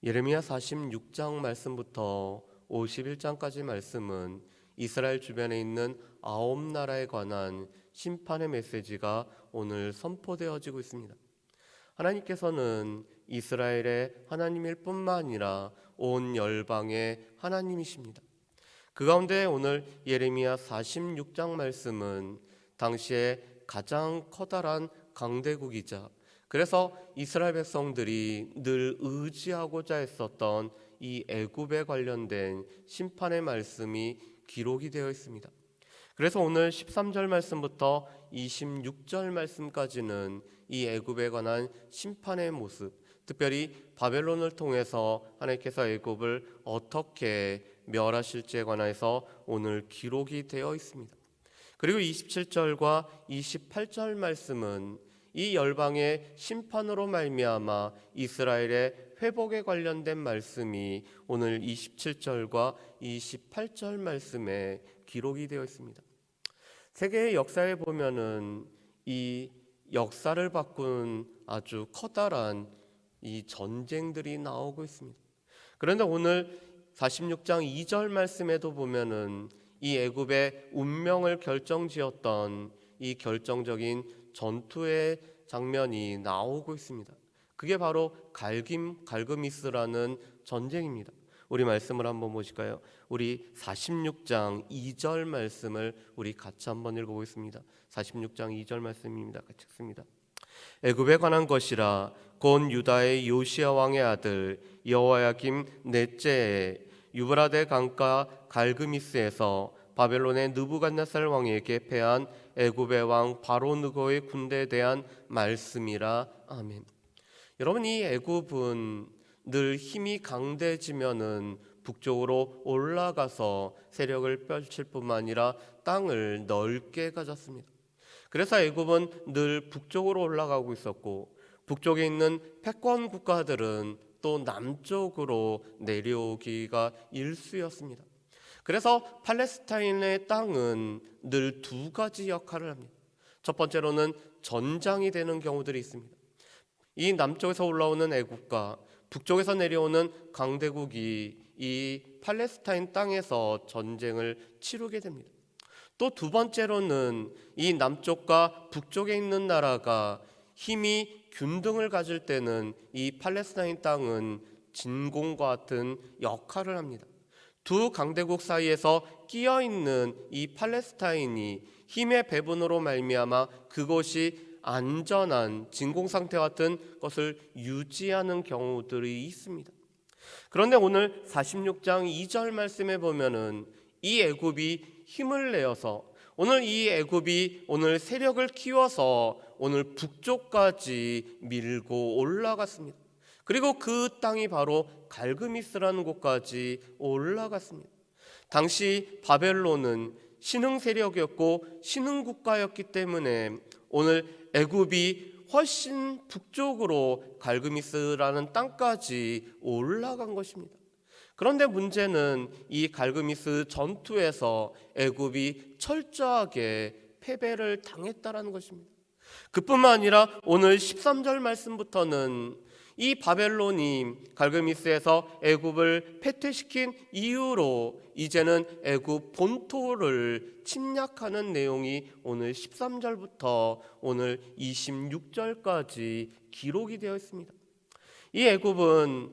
예레미야 46장 말씀부터 51장까지 말씀은 이스라엘 주변에 있는 9나라에 관한 심판의 메시지가 오늘 선포되어지고 있습니다. 하나님께서는 이스라엘의 하나님일 뿐만 아니라 온 열방의 하나님이십니다. 그 가운데 오늘 예레미야 46장 말씀은 당시에 가장 커다란 강대국이자 그래서 이스라엘 백성들이 늘 의지하고자 했었던 이 애굽에 관련된 심판의 말씀이 기록이 되어 있습니다. 그래서 오늘 13절 말씀부터 26절 말씀까지는 이 애굽에 관한 심판의 모습, 특별히 바벨론을 통해서 하나님께서 애굽을 어떻게 멸하실지에 관해서 오늘 기록이 되어 있습니다. 그리고 27절과 28절 말씀은 이 열방의 심판으로 말미암아 이스라엘의 회복에 관련된 말씀이 오늘 27절과 28절 말씀에 기록이 되어 있습니다. 세계의 역사에 보면은 이 역사를 바꾼 아주 커다란 이 전쟁들이 나오고 있습니다. 그런데 오늘 46장 2절 말씀에도 보면은 이 애굽의 운명을 결정지었던 이 결정적인 전투의 장면이 나오고 있습니다. 그게 바로 갈그미스라는 전쟁입니다. 우리 말씀을 한번 보실까요? 우리 46장 2절 말씀을 우리 같이 한번 읽어보겠습니다. 46장 2절 말씀입니다. 같이 읽습니다. 애굽에 관한 것이라 곧 유다의 요시야 왕의 아들 여호야김 넷째에 유브라데 강가 갈그미스에서 바벨론의 느부갓네살 왕에게 패한 애굽의 왕 바로느고의 군대에 대한 말씀이라. 아멘. 여러분, 이 애굽은 늘 힘이 강대해지면은 북쪽으로 올라가서 세력을 펼칠 뿐만 아니라 땅을 넓게 가졌습니다. 그래서 애굽은 늘 북쪽으로 올라가고 있었고, 북쪽에 있는 패권 국가들은 또 남쪽으로 내려오기가 일쑤였습니다. 그래서 팔레스타인의 땅은 늘 두 가지 역할을 합니다. 첫 번째로는 전장이 되는 경우들이 있습니다. 이 남쪽에서 올라오는 애국과 북쪽에서 내려오는 강대국이 이 팔레스타인 땅에서 전쟁을 치르게 됩니다. 또 두 번째로는 이 남쪽과 북쪽에 있는 나라가 힘이 균등을 가질 때는 이 팔레스타인 땅은 진공과 같은 역할을 합니다. 두 강대국 사이에서 끼어있는 이 팔레스타인이 힘의 배분으로 말미암아 그것이 안전한 진공상태 같은 것을 유지하는 경우들이 있습니다. 그런데 오늘 46장 2절 말씀에 보면은 이 애굽이 힘을 내어서 오늘 이 애굽이 오늘 세력을 키워서 오늘 북쪽까지 밀고 올라갔습니다. 그리고 그 땅이 바로 갈그미스라는 곳까지 올라갔습니다. 당시 바벨론은 신흥 세력이었고 신흥 국가였기 때문에 오늘 애굽이 훨씬 북쪽으로 갈그미스라는 땅까지 올라간 것입니다. 그런데 문제는 이 갈그미스 전투에서 애굽이 철저하게 패배를 당했다라는 것입니다. 그뿐만 아니라 오늘 13절 말씀부터는 이 바벨론이 갈그미스에서 애굽을 패퇴시킨 이후로 이제는 애굽 본토를 침략하는 내용이 오늘 13절부터 오늘 26절까지 기록이 되어 있습니다. 이 애굽은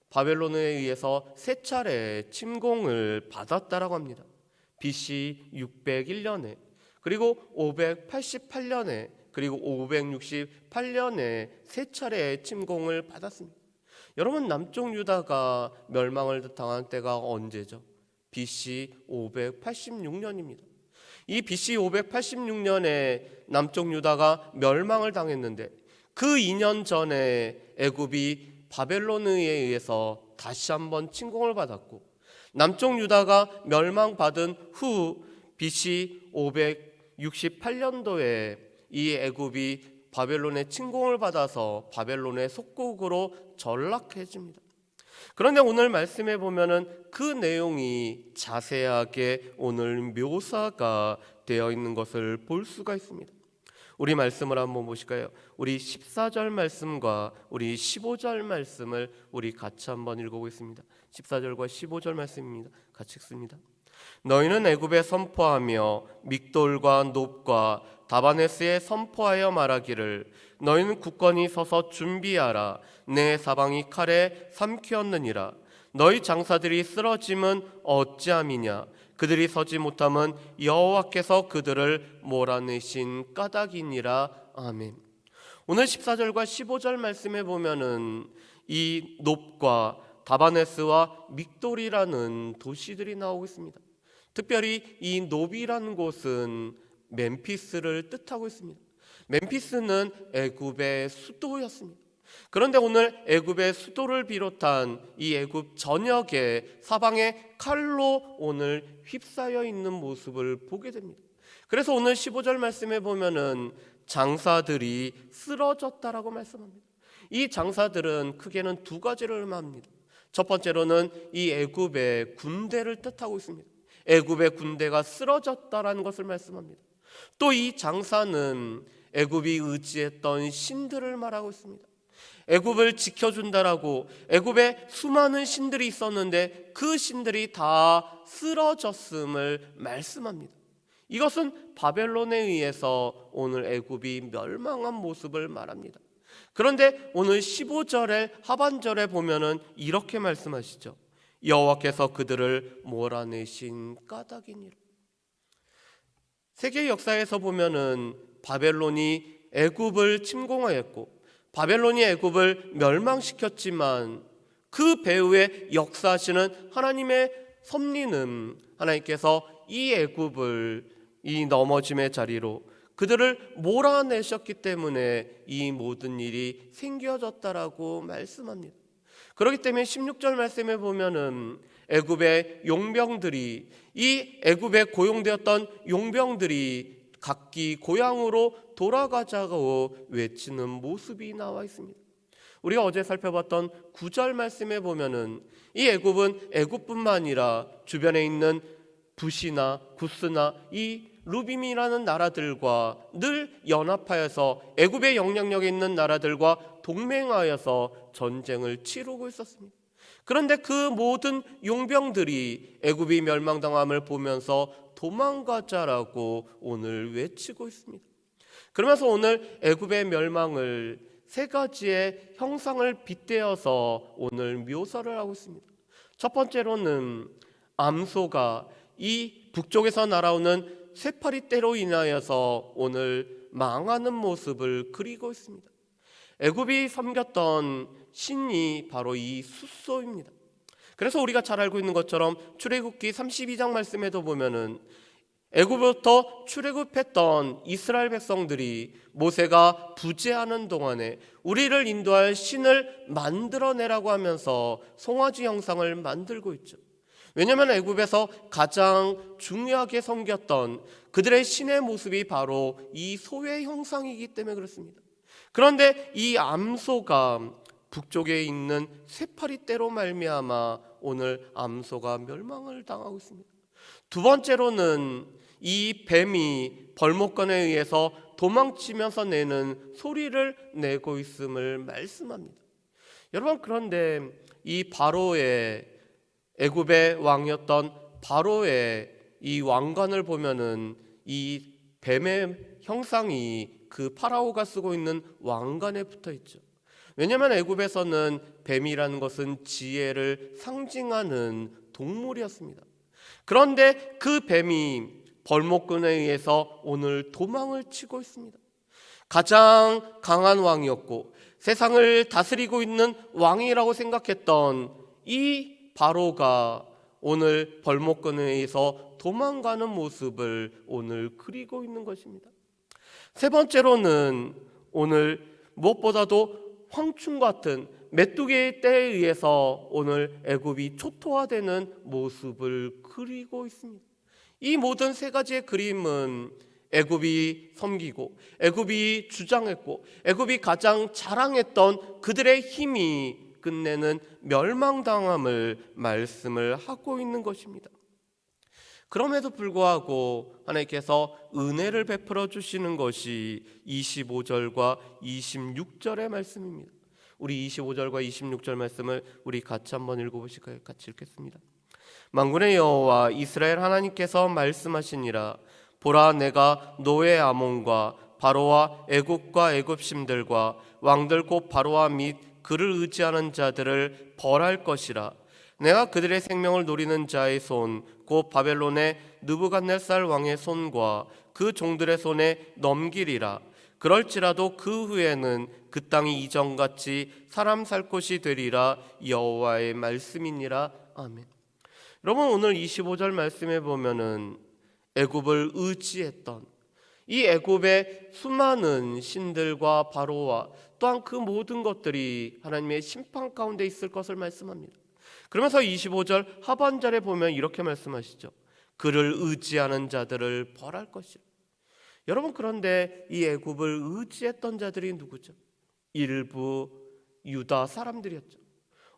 바벨론에 의해서 세 차례 침공을 받았다라고 합니다. BC 601년에 그리고 588년에 그리고 568년에 세 차례 침공을 받았습니다. 여러분, 남쪽 유다가 멸망을 당한 때가 언제죠? BC 586년입니다. 이 BC 586년에 남쪽 유다가 멸망을 당했는데 그 2년 전에 애굽이 바벨론에 의해서 다시 한번 침공을 받았고, 남쪽 유다가 멸망받은 후 BC 568년도에 이 애굽이 바벨론의 침공을 받아서 바벨론의 속국으로 전락해집니다. 그런데 오늘 말씀에 보면은 그 내용이 자세하게 오늘 묘사가 되어 있는 것을 볼 수가 있습니다. 우리 말씀을 한번 보실까요? 우리 14절 말씀과 우리 15절 말씀을 우리 같이 한번 읽어보겠습니다. 14절과 15절 말씀입니다. 같이 읽습니다. 너희는 애굽에 선포하며 믹돌과 놉과 다바네스에 선포하여 말하기를 너희는 굳건히 서서 준비하라. 내 사방이 칼에 삼키었느니라. 너희 장사들이 쓰러짐은 어찌함이냐? 그들이 서지 못함은 여호와께서 그들을 몰아내신 까닭이니라. 아멘. 오늘 14절과 15절 말씀에 보면은 이 놉과 다바네스와 믹돌이라는 도시들이 나오고 있습니다. 특별히 이 놉이라는 곳은 멤피스를 뜻하고 있습니다. 멤피스는 애굽의 수도였습니다. 그런데 오늘 애굽의 수도를 비롯한 이 애굽 전역에 사방에 칼로 오늘 휩싸여 있는 모습을 보게 됩니다. 그래서 오늘 15절 말씀에 보면은 장사들이 쓰러졌다라고 말씀합니다. 이 장사들은 크게는 두 가지를 의미합니다. 첫 번째로는 이 애굽의 군대를 뜻하고 있습니다. 애굽의 군대가 쓰러졌다라는 것을 말씀합니다. 또 이 장사는 애굽이 의지했던 신들을 말하고 있습니다. 애굽을 지켜준다라고 애굽에 수많은 신들이 있었는데 그 신들이 다 쓰러졌음을 말씀합니다. 이것은 바벨론에 의해서 오늘 애굽이 멸망한 모습을 말합니다. 그런데 오늘 15절의 하반절에 보면은 이렇게 말씀하시죠. 여호와께서 그들을 몰아내신 까닭이니라. 세계 역사에서 보면은 바벨론이 애굽을 침공하였고 바벨론이 애굽을 멸망시켰지만 그 배후에 역사하시는 하나님의 섭리는 하나님께서 이 애굽을 이 넘어짐의 자리로 그들을 몰아내셨기 때문에 이 모든 일이 생겨졌다라고 말씀합니다. 그렇기 때문에 16절 말씀에 보면은 애굽의 용병들이 이 애굽에 고용되었던 용병들이 각기 고향으로 돌아가자고 외치는 모습이 나와 있습니다. 우리가 어제 살펴봤던 9절 말씀에 보면은 이 애굽은 애굽뿐만 아니라 주변에 있는 붓이나 구스나 이 루빔이라는 나라들과 늘 연합하여서 애굽의 영향력에 있는 나라들과 동맹하여서 전쟁을 치르고 있었습니다. 그런데 그 모든 용병들이 애굽이 멸망당함을 보면서 도망가자라고 오늘 외치고 있습니다. 그러면서 오늘 애굽의 멸망을 세 가지의 형상을 빗대어서 오늘 묘사를 하고 있습니다. 첫 번째로는 암소가 이 북쪽에서 날아오는 쇠파리떼로 인하여서 오늘 망하는 모습을 그리고 있습니다. 애굽이 섬겼던 신이 바로 이 숫소입니다. 그래서 우리가 잘 알고 있는 것처럼 출애굽기 32장 말씀에도 보면은 애굽으로부터 출애굽했던 이스라엘 백성들이 모세가 부재하는 동안에 우리를 인도할 신을 만들어내라고 하면서 송아지 형상을 만들고 있죠. 왜냐하면 애굽에서 가장 중요하게 섬겼던 그들의 신의 모습이 바로 이 소의 형상이기 때문에 그렇습니다. 그런데 이 암소가 북쪽에 있는 쇠파리떼로 말미암아 오늘 암소가 멸망을 당하고 있습니다. 두 번째로는 이 뱀이 벌목권에 의해서 도망치면서 내는 소리를 내고 있음을 말씀합니다. 여러분, 그런데 이 바로의 애굽의 왕이었던 바로의 이 왕관을 보면은 이 뱀의 형상이 그 파라오가 쓰고 있는 왕관에 붙어 있죠. 왜냐하면 애굽에서는 뱀이라는 것은 지혜를 상징하는 동물이었습니다. 그런데 그 뱀이 벌목꾼에 의해서 오늘 도망을 치고 있습니다. 가장 강한 왕이었고 세상을 다스리고 있는 왕이라고 생각했던 이 바로가 오늘 벌목꾼에 의해서 도망가는 모습을 오늘 그리고 있는 것입니다. 세 번째로는 오늘 무엇보다도 황충 같은 메뚜기의 때에 의해서 오늘 애굽이 초토화되는 모습을 그리고 있습니다. 이 모든 세 가지의 그림은 애굽이 섬기고 애굽이 주장했고 애굽이 가장 자랑했던 그들의 힘이 끝내는 멸망당함을 말씀을 하고 있는 것입니다. 그럼에도 불구하고 하나님께서 은혜를 베풀어 주시는 것이 25절과 26절의 말씀입니다. 우리 25절과 26절 말씀을 우리 같이 한번 읽어보실까요? 같이 읽겠습니다. 만군의 여호와 이스라엘 하나님께서 말씀하시니라. 보라, 내가 노의 아몬과 바로와 애굽과 애굽심들과 왕들 곧 바로와 및 그를 의지하는 자들을 벌할 것이라. 내가 그들의 생명을 노리는 자의 손 곧 바벨론의 느부갓네살 왕의 손과 그 종들의 손에 넘기리라. 그럴지라도 그 후에는 그 땅이 이전같이 사람 살 곳이 되리라. 여호와의 말씀이니라. 아멘. 여러분, 오늘 25절 말씀에 보면은 애굽을 의지했던 이 애굽의 수많은 신들과 바로와 또한 그 모든 것들이 하나님의 심판 가운데 있을 것을 말씀합니다. 그러면서 25절 하반절에 보면 이렇게 말씀하시죠. 그를 의지하는 자들을 벌할 것이라. 여러분, 그런데 이 애굽을 의지했던 자들이 누구죠? 일부 유다 사람들이었죠.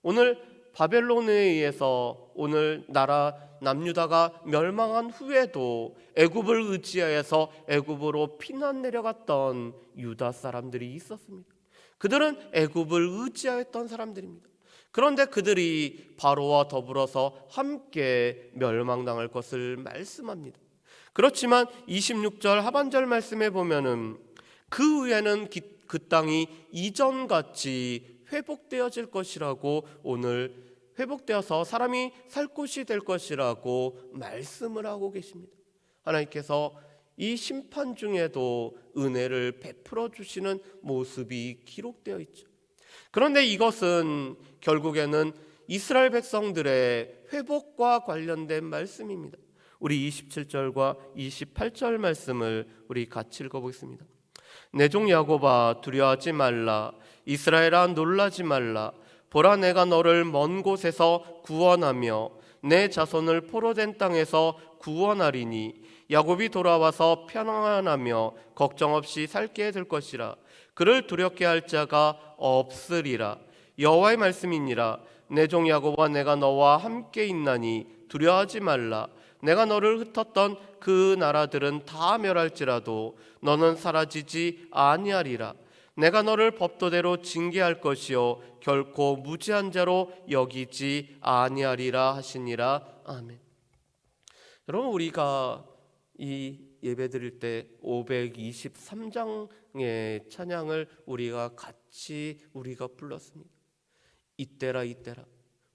오늘 바벨론에 의해서 오늘 나라 남유다가 멸망한 후에도 애굽을 의지하여서 애굽으로 피난 내려갔던 유다 사람들이 있었습니다. 그들은 애굽을 의지하였던 사람들입니다. 그런데 그들이 바로와 더불어서 함께 멸망당할 것을 말씀합니다. 그렇지만 26절 하반절 말씀에 보면은 그 후에는 그 땅이 이전같이 회복되어질 것이라고, 오늘 회복되어서 사람이 살 곳이 될 것이라고 말씀을 하고 계십니다. 하나님께서 이 심판 중에도 은혜를 베풀어 주시는 모습이 기록되어 있죠. 그런데 이것은 결국에는 이스라엘 백성들의 회복과 관련된 말씀입니다. 우리 27절과 28절 말씀을 우리 같이 읽어보겠습니다. 내 종 야곱아, 두려워하지 말라. 이스라엘아, 놀라지 말라. 보라, 내가 너를 먼 곳에서 구원하며 내 자손을 포로된 땅에서 구원하리니 야곱이 돌아와서 편안하며 걱정 없이 살게 될 것이라. 그를 두렵게 할 자가 없으리라. 여호와의 말씀이니라. 내 종 야곱아, 내가 너와 함께 있나니 두려워하지 말라. 내가 너를 흩었던 그 나라들은 다 멸할지라도 너는 사라지지 아니하리라. 내가 너를 법도대로 징계할 것이요 결코 무지한 자로 여기지 아니하리라 하시니라. 아멘. 여러분, 우리가 이 예배 드릴 때 523장의 찬양을 우리가 같이 불렀습니다. 이때라 이때라,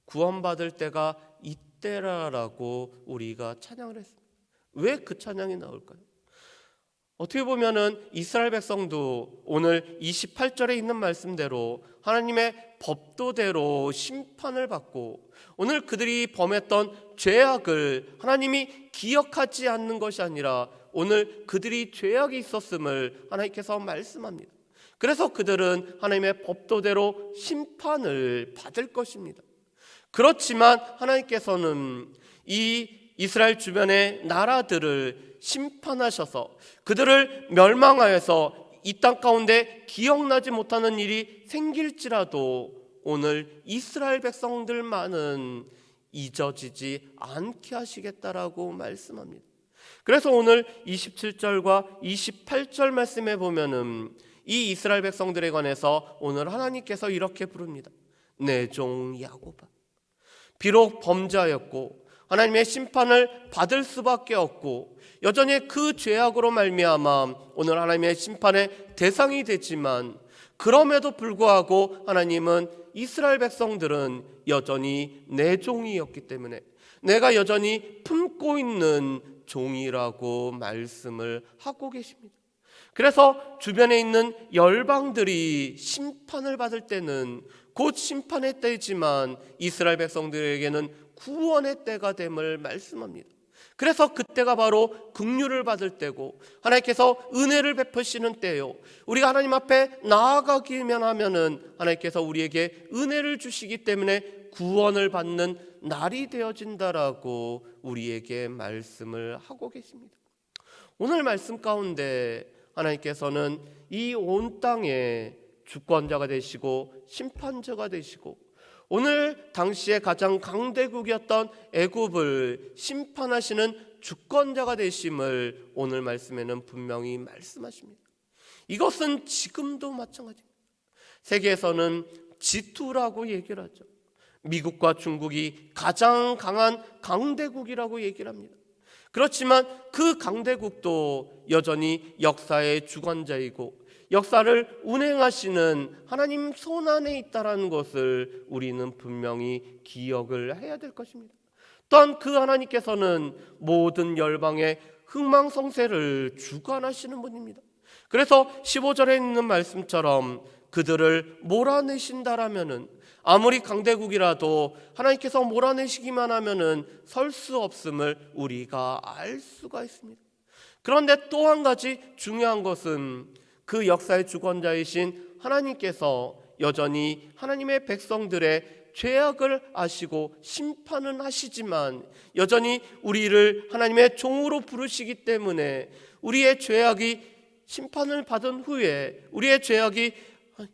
구원받을 때가 이때라라고 우리가 찬양을 했습니다. 왜 그 찬양이 나올까요? 어떻게 보면은 이스라엘 백성도 오늘 28절에 있는 말씀대로 하나님의 법도대로 심판을 받고, 오늘 그들이 범했던 죄악을 하나님이 기억하지 않는 것이 아니라 오늘 그들이 죄악이 있었음을 하나님께서 말씀합니다. 그래서 그들은 하나님의 법도대로 심판을 받을 것입니다. 그렇지만 하나님께서는 이 이스라엘 주변의 나라들을 심판하셔서 그들을 멸망하여서 이 땅 가운데 기억나지 못하는 일이 생길지라도 오늘 이스라엘 백성들만은 잊어지지 않게 하시겠다라고 말씀합니다. 그래서 오늘 27절과 28절 말씀에 보면은 이 이스라엘 백성들에 관해서 오늘 하나님께서 이렇게 부릅니다. 내 종 야곱아, 비록 범죄하였고 하나님의 심판을 받을 수밖에 없고 여전히 그 죄악으로 말미암아 오늘 하나님의 심판의 대상이 되지만, 그럼에도 불구하고 하나님은 이스라엘 백성들은 여전히 내 종이었기 때문에 내가 여전히 품고 있는 종이라고 말씀을 하고 계십니다. 그래서 주변에 있는 열방들이 심판을 받을 때는 곧 심판의 때이지만 이스라엘 백성들에게는 구원의 때가 됨을 말씀합니다. 그래서 그때가 바로 긍휼을 받을 때고 하나님께서 은혜를 베푸시는 때요, 우리가 하나님 앞에 나아가기만 하면은 하나님께서 우리에게 은혜를 주시기 때문에 구원을 받는 날이 되어진다라고 우리에게 말씀을 하고 계십니다. 오늘 말씀 가운데 하나님께서는 이 온 땅의 주권자가 되시고 심판자가 되시고 오늘 당시에 가장 강대국이었던 애굽을 심판하시는 주권자가 되심을 오늘 말씀에는 분명히 말씀하십니다. 이것은 지금도 마찬가지입니다. 세계에서는 G2라고 얘기를 하죠. 미국과 중국이 가장 강한 강대국이라고 얘기를 합니다. 그렇지만 그 강대국도 여전히 역사의 주관자이고 역사를 운행하시는 하나님 손 안에 있다는 것을 우리는 분명히 기억을 해야 될 것입니다. 또한 그 하나님께서는 모든 열방의 흥망성쇠를 주관하시는 분입니다. 그래서 15절에 있는 말씀처럼 그들을 몰아내신다라면은, 아무리 강대국이라도 하나님께서 몰아내시기만 하면은 설 수 없음을 우리가 알 수가 있습니다. 그런데 또 한 가지 중요한 것은 그 역사의 주권자이신 하나님께서 여전히 하나님의 백성들의 죄악을 아시고 심판은 하시지만 여전히 우리를 하나님의 종으로 부르시기 때문에 우리의 죄악이 심판을 받은 후에, 우리의 죄악이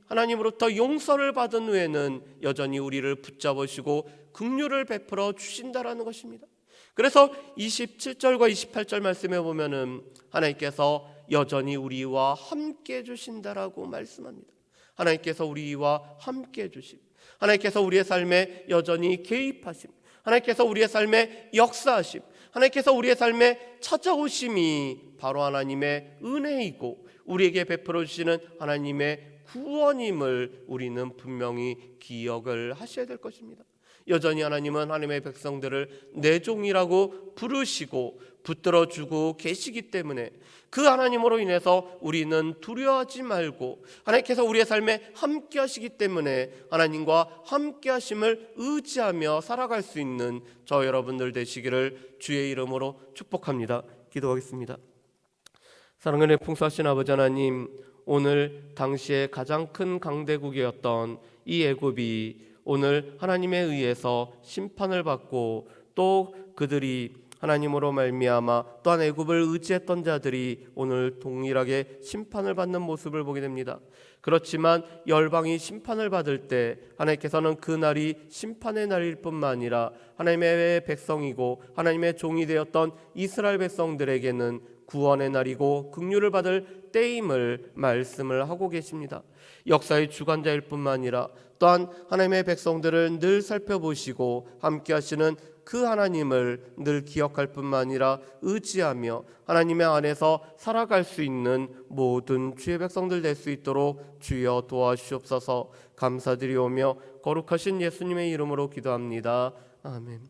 하나님으로부터 용서를 받은 후에는 여전히 우리를 붙잡으시고 긍휼을 베풀어 주신다라는 것입니다. 그래서 27절과 28절 말씀에 보면은 하나님께서 여전히 우리와 함께 해주신다라고 말씀합니다. 하나님께서 우리와 함께 해주심, 하나님께서 우리의 삶에 여전히 개입하심, 하나님께서 우리의 삶에 역사하심, 하나님께서 우리의 삶에 찾아오심이 바로 하나님의 은혜이고 우리에게 베풀어 주시는 하나님의 구원임을 우리는 분명히 기억을 하셔야 될 것입니다. 여전히 하나님은 하나님의 백성들을 내 종이라고 부르시고 붙들어주고 계시기 때문에 그 하나님으로 인해서 우리는 두려워하지 말고 하나님께서 우리의 삶에 함께 하시기 때문에 하나님과 함께 하심을 의지하며 살아갈 수 있는 저 여러분들 되시기를 주의 이름으로 축복합니다. 기도하겠습니다. 사랑하는 풍성하신 아버지 하나님, 오늘 당시에 가장 큰 강대국이었던 이 애굽이 오늘 하나님에 의해서 심판을 받고 또 그들이 하나님으로 말미암아 또한 애굽을 의지했던 자들이 오늘 동일하게 심판을 받는 모습을 보게 됩니다. 그렇지만 열방이 심판을 받을 때 하나님께서는 그 날이 심판의 날일 뿐만 아니라 하나님의 백성이고 하나님의 종이 되었던 이스라엘 백성들에게는 구원의 날이고 긍휼을 받을 때임을 말씀을 하고 계십니다. 역사의 주관자일 뿐만 아니라 또한 하나님의 백성들을 늘 살펴보시고 함께 하시는 그 하나님을 늘 기억할 뿐만 아니라 의지하며 하나님의 안에서 살아갈 수 있는 모든 주의 백성들 될 수 있도록 주여 도와주시옵소서. 감사드리오며 거룩하신 예수님의 이름으로 기도합니다. 아멘.